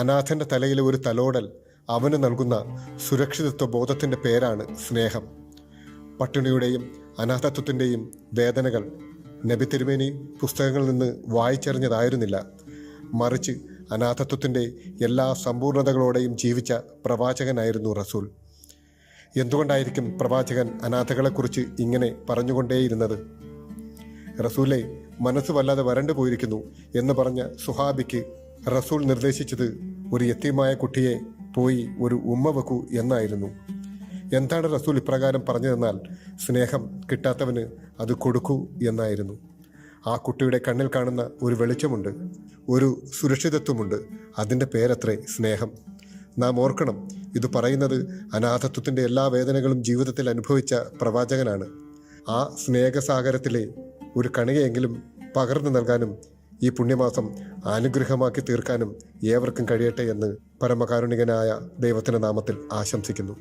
അനാഥൻ്റെ തലയിലെ ഒരു തലോടൽ അവന് നൽകുന്ന സുരക്ഷിതത്വ ബോധത്തിൻ്റെ പേരാണ് സ്നേഹം. പട്ടിണിയുടെയും അനാഥത്വത്തിൻ്റെയും വേദനകൾ നബി തിരുമേനി പുസ്തകങ്ങളിൽ നിന്ന് വായിച്ചറിഞ്ഞതായിരുന്നില്ല. മറിച്ച് അനാഥത്വത്തിൻ്റെ എല്ലാ സമ്പൂർണതകളോടെയും ജീവിച്ച പ്രവാചകനായിരുന്നു റസൂൽ. എന്തുകൊണ്ടായിരിക്കും പ്രവാചകൻ അനാഥകളെക്കുറിച്ച് ഇങ്ങനെ പറഞ്ഞുകൊണ്ടേയിരുന്നത്? റസൂലെ, മനസ്സ് വല്ലാതെ വരണ്ടു പോയിരിക്കുന്നു എന്ന് പറഞ്ഞ സുഹാബിക്ക് റസൂൽ നിർദ്ദേശിച്ചത് ഒരു യത്തീമായ കുട്ടിയെ പോയി ഒരു ഉമ്മ വെക്കൂ എന്നായിരുന്നു. എന്താണ് റസൂൽ ഇപ്രകാരം പറഞ്ഞതെന്നാൽ, സ്നേഹം കിട്ടാത്തവന് അത് കൊടുക്കൂ എന്നായിരുന്നു. ആ കുട്ടിയുടെ കണ്ണിൽ കാണുന്ന ഒരു വെളിച്ചമുണ്ട്, ഒരു സുരക്ഷിതത്വമുണ്ട്. അതിൻ്റെ പേരത്രേ സ്നേഹം. നാം ഓർക്കണം, ഇത് പറയുന്നത് അനാഥത്വത്തിൻ്റെ എല്ലാ വേദനകളും ജീവിതത്തിൽ അനുഭവിച്ച പ്രവാചകനാണ്. ആ സ്നേഹസാഗരത്തിലെ ഒരു കണികയെങ്കിലും പകർന്നു നൽകാനും ഈ പുണ്യമാസം അനുഗ്രഹമാക്കി തീർക്കാനും ഏവർക്കും കഴിയട്ടെ എന്ന് പരമകാരുണികനായ ദൈവത്തിൻ്റെ നാമത്തിൽ ആശംസിക്കുന്നു.